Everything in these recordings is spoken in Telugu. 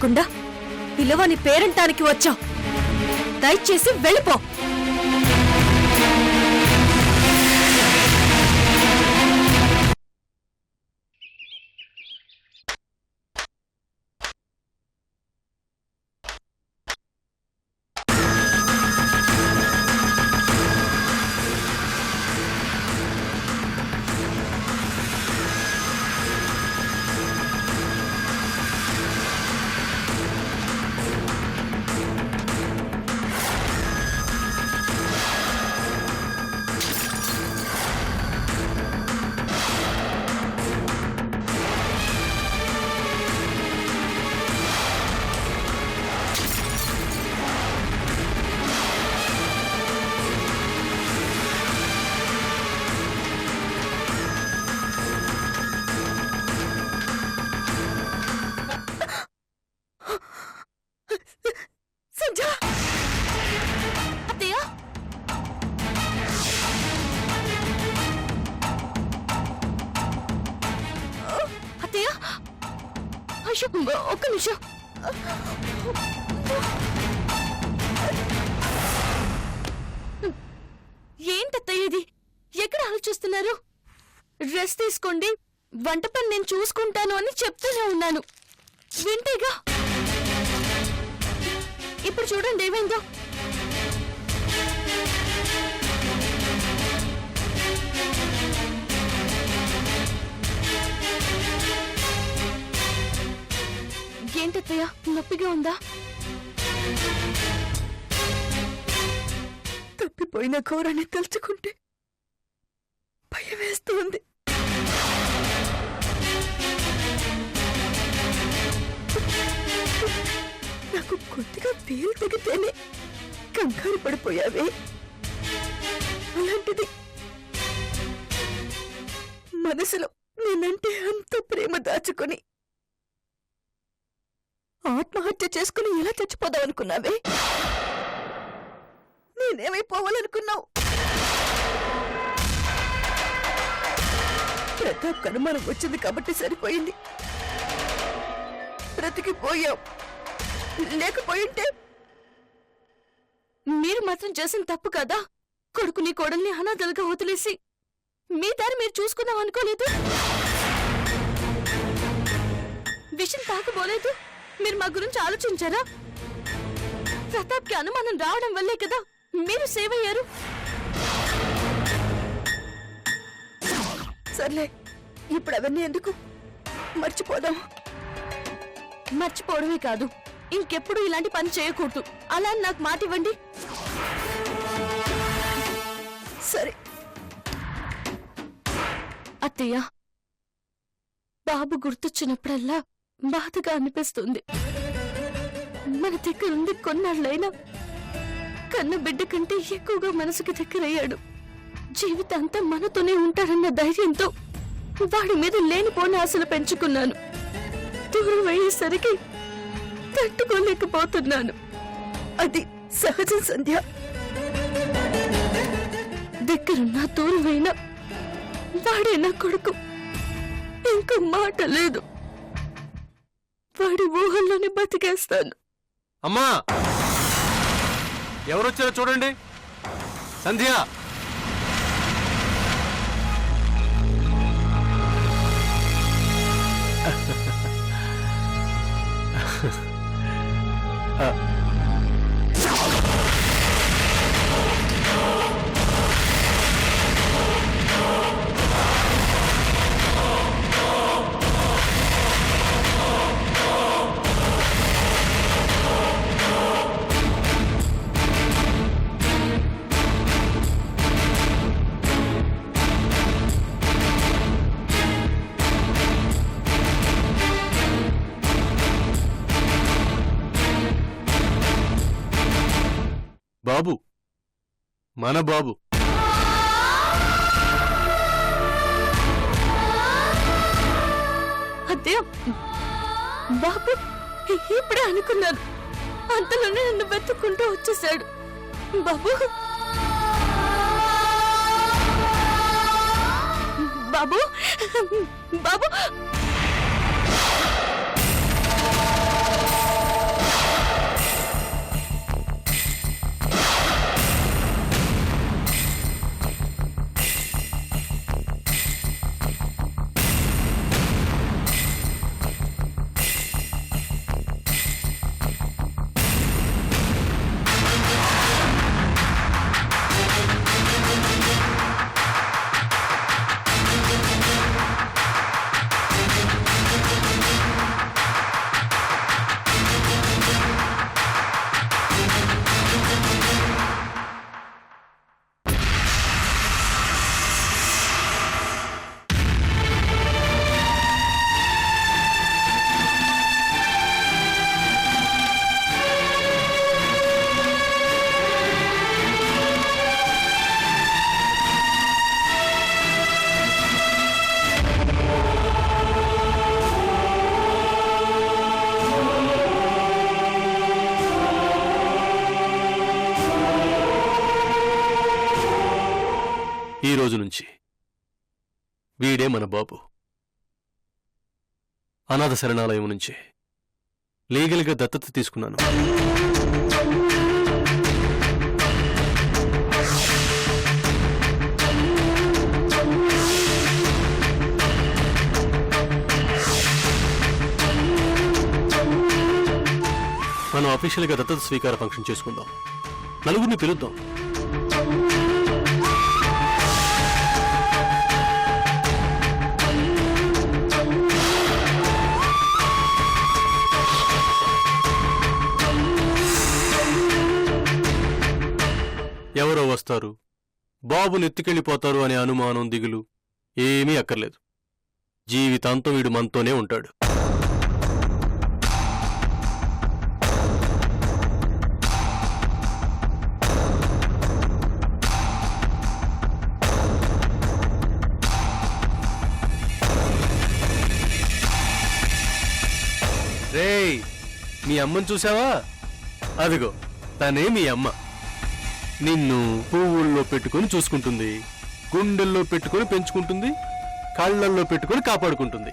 లేకుండా పిలవని పేరంటానికి వచ్చావు. దయచేసి వెళ్ళిపో. ఒక్క నిమిషం. ఏంటత్తయ్య ఇది? ఎక్కడ ఆలోచిస్తున్నారు? రెస్ట్ తీసుకోండి, వంట పని నేను చూసుకుంటాను అని చెప్తూనే ఉన్నాను. వింటేగా. ఇప్పుడు చూడండి ఏమైందో. ఏంటత్తయ్య, నొప్పిగా ఉందా? తప్పిపోయిన ఘోరాన్ని తలుచుకుంటే భయం వేస్తుంది. నాకు కొద్దిగా వేలు తెగితేనే కంగారు పడిపోయావే. అలాంటిది మనసులో నేనంటే అంత ప్రేమ దాచుకొని ఆత్మహత్య చేసుకుని ఎలా చచ్చిపోదామనుకున్నావే? నేనేమైపోవాలనుకున్నావు? ప్రతాప్ అనుమానం వచ్చింది కాబట్టి సరిపోయింది. బ్రతికిపోయావు. లేకపోయింటే మీరు మాత్రం చేసిన తప్పు కదా. కొడుకుని కోడల్ని అనాథలుగా వదిలేసి మీ దారి మీరు చూసుకున్నాం అనుకోలేదు. విషయం తాకబోలేదు. మీరు మా గురించి ఆలోచించారా? ప్రతాప్కి అనుమానం రావడం వల్లే కదా మీరు సేవ్ అయ్యారు. సర్లే, ఇప్పుడు అవన్నీ ఎందుకు? మర్చిపోదాం. మర్చిపోవడమే కాదు, ఇంకెప్పుడు ఇలాంటి పని చేయకూడదు. అలా నాకు మాట ఇవ్వండి. సరే అత్తయ్య, బాబు గుర్తొచ్చినప్పుడల్లా బాధగా అనిపిస్తుంది. మన దగ్గరుండి కొన్నాళ్ళైనా కన్న బిడ్డ కంటే ఎక్కువగా మనసుకి దగ్గరయ్యాడు. జీవితాంతం మనతోనే ఉంటాడన్న ధైర్యంతో వాడి మీద లేనిపోని ఆశలు పెంచుకున్నాను. దూరం అయ్యేసరికి తట్టుకోలేకపోతున్నాను. అది సహజం సంధ్య. దగ్గరున్నా దూరమైనా వాడే నా కొడుకు. ఇంకో మాట లేదు. వాడి ఊహల్లోనే బతికేస్తాను. అమ్మా, ఎవరొచ్చారో చూడండి. సంధ్య, బాబు, మన బాబు. అదే బాబు, ఇప్పుడే అనుకున్నాను. అంతలోనే నన్ను వెతుక్కుంటూ వచ్చేసాడు. బాబు, బాబు, బాబు. ఈ రోజు నుంచి వీడే మన బాబు. అనాథ శరణాలయం నుంచి లీగల్గా దత్తత తీసుకున్నాను. మనం అఫీషియల్గా దత్తత స్వీకార ఫంక్షన్ చేసుకుందాం. నలుగురిని పిలుద్దాం. ఎవరో వస్తారు, బాబు నెత్తికెళ్ళిపోతారు అనే అనుమానం, దిగులు ఏమీ అక్కర్లేదు. జీవితాంతం వీడు మనతోనే ఉంటాడు. రేయ్, మీ అమ్మని చూసావా? అదిగో తనే మీ అమ్మ. నిన్ను పువ్వుల్లో పెట్టుకుని చూసుకుంటుంది, గుండెల్లో పెట్టుకుని పెంచుకుంటుంది, కళ్ళల్లో పెట్టుకుని కాపాడుకుంటుంది.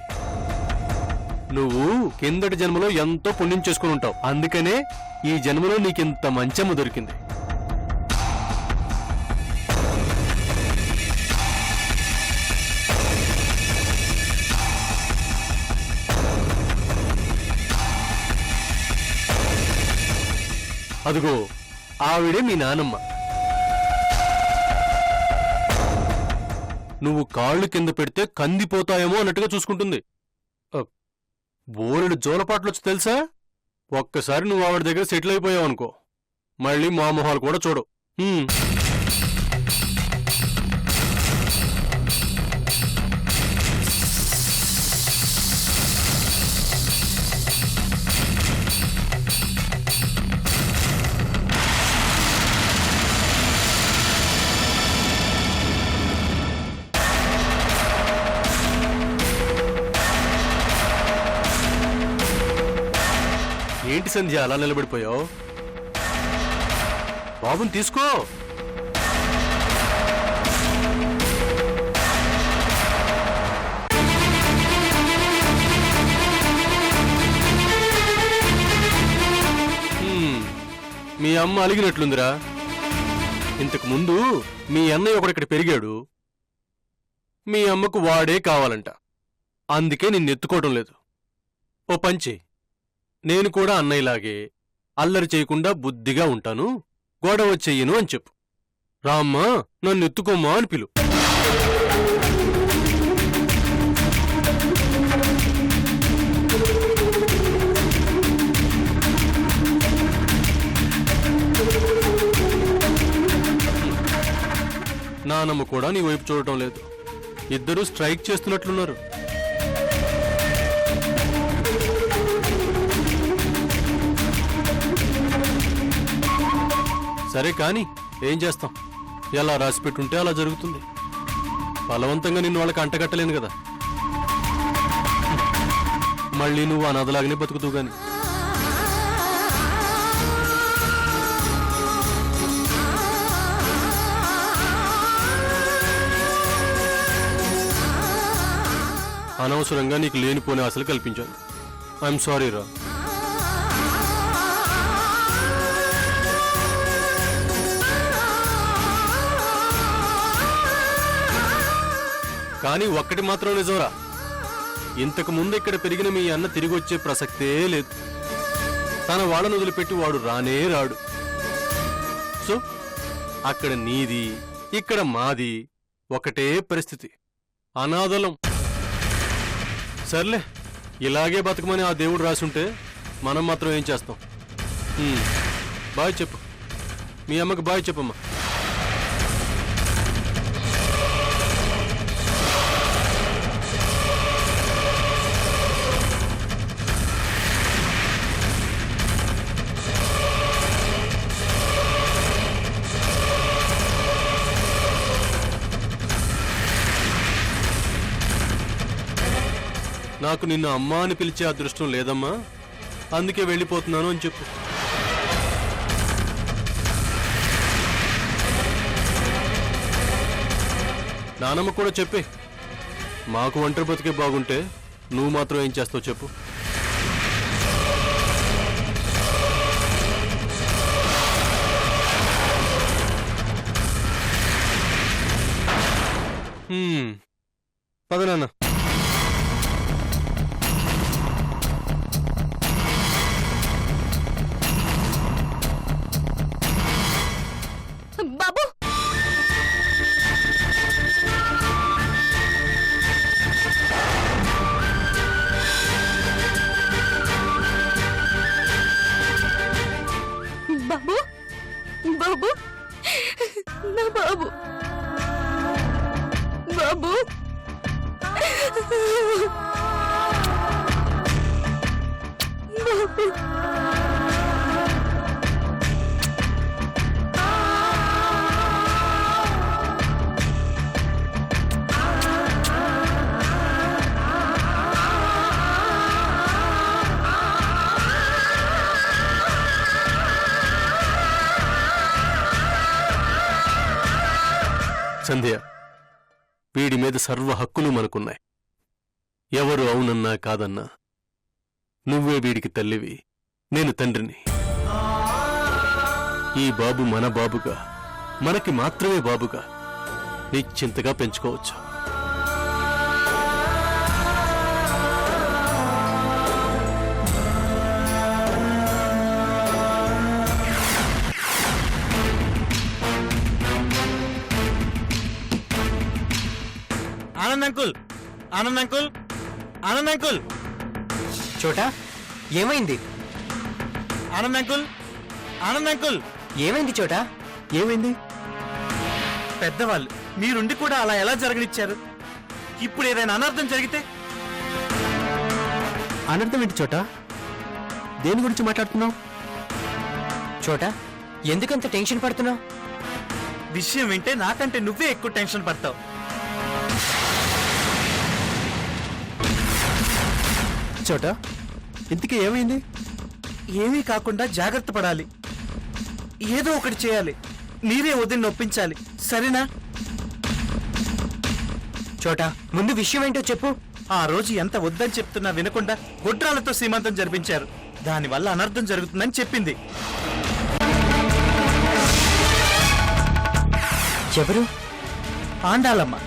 నువ్వు కిందటి జన్మలో ఎంతో పుణ్యం చేసుకుని ఉంటావు. అందుకనే ఈ జన్మలో నీకింత మంచమ్మ దొరికింది. అదిగో ఆవిడే మీ నానమ్మ. నువ్వు కాళ్ళు కింద పెడితే కందిపోతాయేమో అన్నట్టుగా చూసుకుంటుంది. బోరెడు జోలపాట్లొచ్చి తెలుసా? ఒక్కసారి నువ్వు ఆవిడ దగ్గర సెటిల్ అయిపోయావు అనుకో, మళ్ళీ మా మొహాలు కూడా చూడవు. ఏంటి సంధ్య అలా నిలబడిపోయావు? బాబుని తీసుకో. మీ అమ్మ అలిగినట్లుందిరా. ఇంతకు ముందు మీ అన్నయ్య ఒకడిక్కడ పెరిగాడు. మీ అమ్మకు వాడే కావాలంట. అందుకే నిన్నెత్తుకోవటం లేదు. ఓ పంచి, నేను కూడా అన్నయ్యలాగే అల్లరి చేయకుండా బుద్ధిగా ఉంటాను, గొడవ చెయ్యను అని చెప్పు. రామ్మా, నన్ను ఎత్తుకోమ్మా అని పిలు. నానమ్మ కూడా నీ వైపు చూడటం లేదు. ఇద్దరూ స్ట్రైక్ చేస్తున్నట్లున్నారు. సరే కాని ఏం చేస్తాం, ఎలా రాసిపెట్టుంటే అలా జరుగుతుంది. బలవంతంగా నిన్ను వాళ్ళకి అంటగట్టలేను కదా. మళ్ళీ నువ్వు అనాథలాగానే బతుకుతూ గాని. అనవసరంగా నీకు లేనిపోని ఆశలు కల్పించాను. ఐఎమ్ సారీ రా. కానీ ఒక్కటి మాత్రం నిజంరా, ఇంతకు ముందు ఇక్కడ పెరిగిన మీ అన్న తిరిగి వచ్చే ప్రసక్తే లేదు. తన వాళ్ళను వదిలిపెట్టి వాడు రానే రాడు. సో అక్కడ నీది, ఇక్కడ మాది ఒకటే పరిస్థితి, అనాథలం. సర్లే, ఇలాగే బతకమని ఆ దేవుడు రాసుంటే మనం మాత్రం ఏం చేస్తాం. బాయ్ చెప్పు, మీ అమ్మకి బాయ్ చెప్పమ్మా. నాకు నిన్ను అమ్మా అని పిలిచే అదృష్టం లేదమ్మా, అందుకే వెళ్ళిపోతున్నాను అని చెప్పు. నానమ్మ కూడా చెప్పే. మాకు ఒంటరి బతికే బాగుంటే నువ్వు మాత్రం ఏం చేస్తావు చెప్పు. పద నాన్న. బాబు బాబు బాబు నా బాబు బాబు బాబు సంధ్య, వీడి మీద సర్వ హక్కులు మనకున్నాయి. ఎవరు అవునన్నా కాదన్నా నువ్వే వీడికి తల్లివి, నేను తండ్రిని. ఈ బాబు మన బాబుగా, మనకి మాత్రమే బాబుగా నిశ్చింతగా పెంచుకోవచ్చు. Anand uncle, Anand uncle, Anand uncle, చోటా ఏమైంది? Anand uncle, Anand uncle. ఏమైంది చోటా? ఏమైంది? పెద్దవాళ్ళు మీరుండి కూడా అలా ఎలా జరగనిచ్చారు? ఇప్పుడు ఏదైనా అనర్థం జరిగితే? అనర్థం ఏంటి చోటా? దేని గురించి మాట్లాడుతున్నావు? చోటా ఎందుకంత టెన్షన్ పడుతున్నావు? విషయం వింటే నాకంటే నువ్వే ఎక్కువ టెన్షన్ పడతావు. చోటా ఇంతకీ ఏమైంది? ఏమీ కాకుండా జాగ్రత్త పడాలి. ఏదో ఒకటి చేయాలి. మీరే వదిలి నొప్పించాలి, సరేనా? చోటా ముందు విషయం ఏంటో చెప్పు. ఆ రోజు ఎంత వద్దని చెప్తున్నా వినకుండా గొడ్రాలతో సీమంతం జరిపించారు. దానివల్ల అనర్థం జరుగుతుందని చెప్పింది. ఎవరు? ఆండాలమ్మ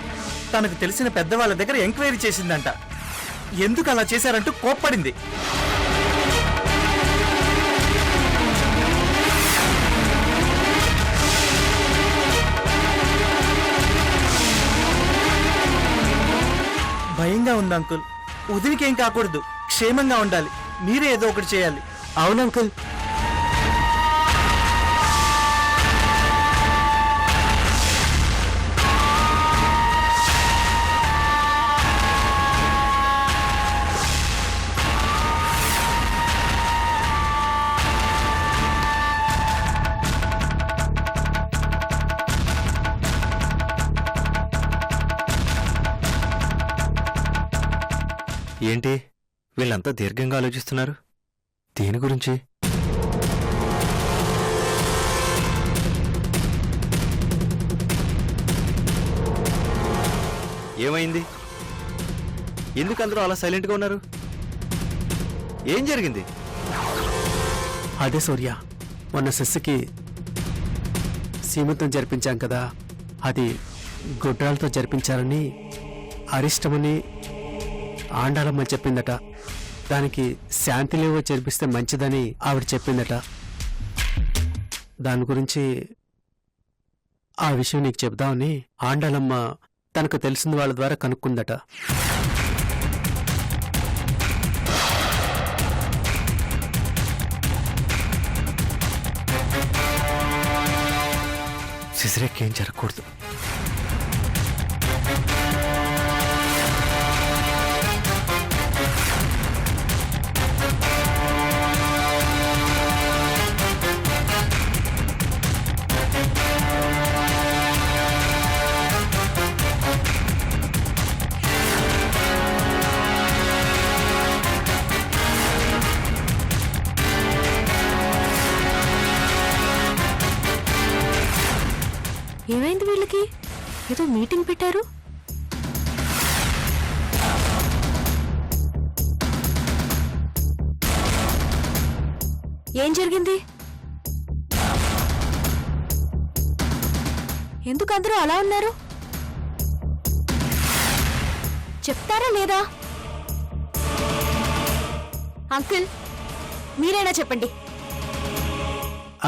తనకు తెలిసిన పెద్దవాళ్ళ దగ్గర ఎంక్వైరీ చేసిందంట. ఎందుకు అలా చేశారంటూ కోప్పడింది. భయంగా ఉంది అంకుల్. వదిలికేం కాకూడదు, క్షేమంగా ఉండాలి. మీరే ఏదో ఒకటి చేయాలి. అవును అంకుల్. ఏంటి వీళ్ళంతా దీర్ఘంగా ఆలోచిస్తున్నారు? దేని గురించి? ఏమైంది? ఎందుకు అందరూ అలా సైలెంట్గా ఉన్నారు? ఏం జరిగింది? అదే సూర్య, మొన్న సెస్సుకి సీమంతం జరిపించాం కదా, అది గుడ్రాలతో జరిపించాలని అరిష్టమని ఆండాలమ్మ చెప్పిందట. దానికి శాంతిలేవో జరిపిస్తే మంచిదని ఆవిడ చెప్పిందట. దాని గురించి ఆ విషయం నీకు చెప్దామని ఆండాలమ్మ తనకు తెలిసిన వాళ్ళ ద్వారా కనుక్కుందట. సిసిరెక్కేం జరగకూడదు. ఏమైంది వీళ్ళకి? ఏదో మీటింగ్ పెట్టారు. ఏం జరిగింది? ఎందుకు అందరూ అలా ఉన్నారు? చెప్తారా లేదా? అంకుల్, మీరైనా చెప్పండి.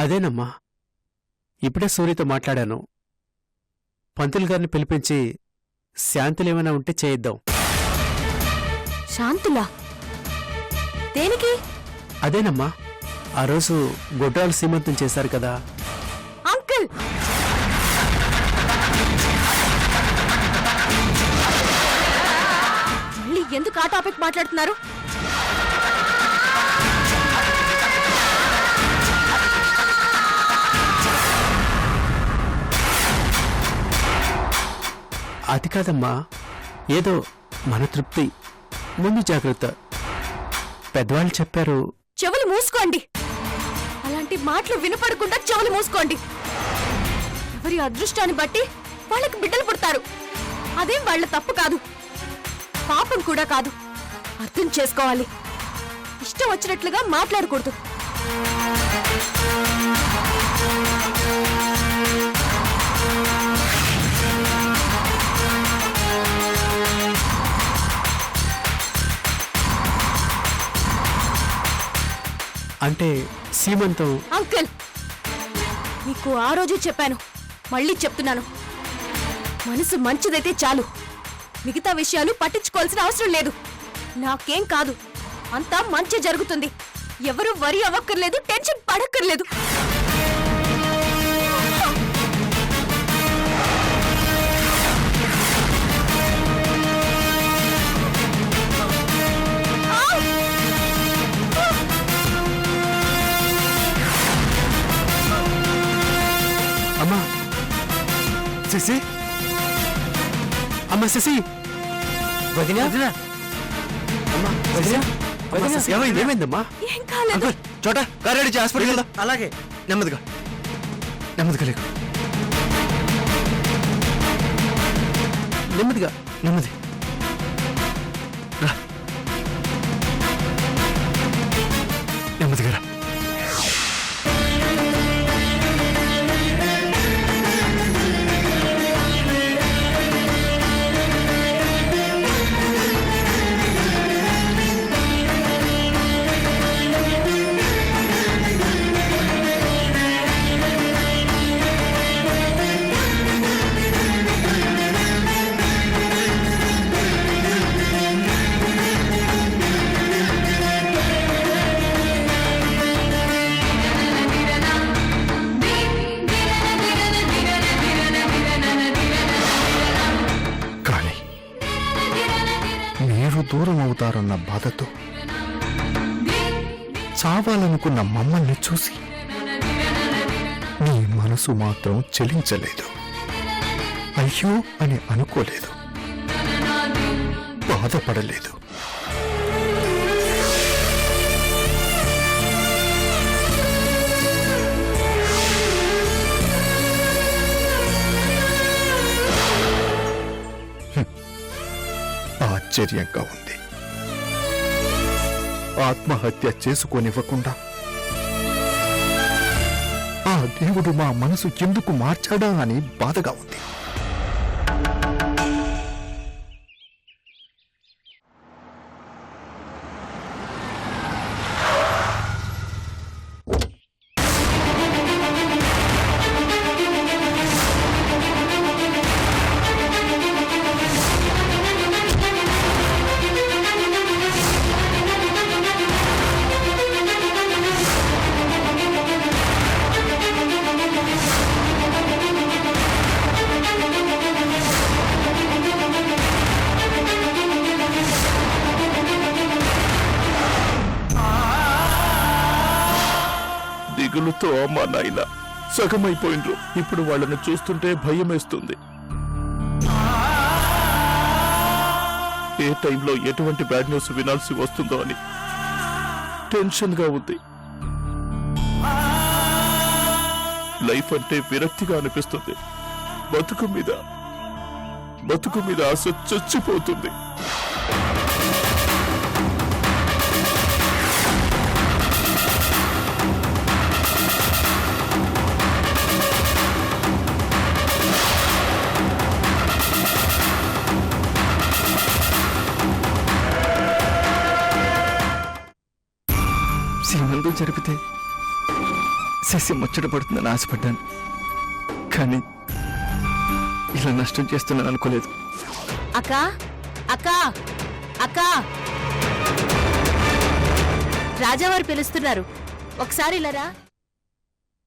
అదేనమ్మా, ఇప్పుడే సూర్యతో మాట్లాడాను. పంతులు గారిని పిలిపించి శాంతులేమైనా ఉంటే చేయిద్దాం. శాంతులా? దేనికి? అదేనమ్మా, ఆ రోజు గొడ్రాలు సీమంతం చేశారు కదా. అంకుల్, మళ్ళీ ఎందుకు ఆ టాపిక్ మాట్లాడుతున్నారు? అది కాదమ్మా, ఏదో మన తృప్తి, ముందు జాగ్రత్త. పెద్దవాళ్ళు చెప్పారు. చెవులు మూసుకోండి. అలాంటి మాటలు వినపడకుండా చెవులు మూసుకోండి. ఎవరి అదృష్టాన్ని బట్టి వాళ్ళకి బిడ్డలు పుడతారు. అదేం వాళ్ళ తప్పు కాదు, పాపం కూడా కాదు. అర్థం చేసుకోవాలి. ఇష్టం వచ్చినట్లుగా మాట్లాడకూడదు. అంటే సీమంతం. అంకుల్, మీకు ఆ రోజు చెప్పాను, మళ్ళీ చెప్తున్నాను. మనసు మంచిదైతే చాలు, మిగతా విషయాలు పట్టించుకోవాల్సిన అవసరం లేదు. నాకేం కాదు, అంతా మంచి జరుగుతుంది. ఎవరు వరి అవ్వక్కర్లేదు, టెన్షన్ పడక్కర్లేదు. అమ్మా శశి, అమ్మా శశి. వదినా? అమ్మా వదినా? వదినా, ఏమైందమ్మా? ఏం కాలేదు. అంకుల్, చోట కార్ రెడీ హాస్పిటల్కి వెళ్దాం. అలాగే, నెమ్మదిగా నెమ్మదిగా లేకు. నెమ్మదిగా, నెమ్మది రా, నెమ్మదిగా రా. దూరం అవుతారన్న బాధతో చావాలనుకున్న మమ్మల్ని చూసి నీ మనసు మాత్రం చలించలేదు. అయ్యో అని అనుకోలేదు, బాధపడలేదు. ఆశ్చర్యంగా ఉంది. ఆత్మహత్య చేసుకోనివ్వకుండా ఆ దేవుడు మా మనసు ఎందుకు మార్చాడా అని బాధగా ఉంది. దిగులుతో మా నాయన సగమైపోయిండ్రు. ఇప్పుడు వాళ్ళని చూస్తుంటే భయమేస్తుంది. ఏ టైంలో ఎటువంటి బ్యాడ్ న్యూస్ వినాల్సి వస్తుందో అని టెన్షన్ గా ఉంది. లైఫ్ అంటే విరక్తిగా అనిపిస్తుంది. బతుకు మీద ఆశ చచ్చిపోతుంది. జరిపితే శశి ముచ్చట పడుతుందని ఆశపడ్డాను, కానీ ఇలా నష్టం చేస్తున్నాను అనుకోలేదు. అక్క అక్క అక్క రాజావారు పిలుస్తున్నారు, ఒకసారి ఇలా రా.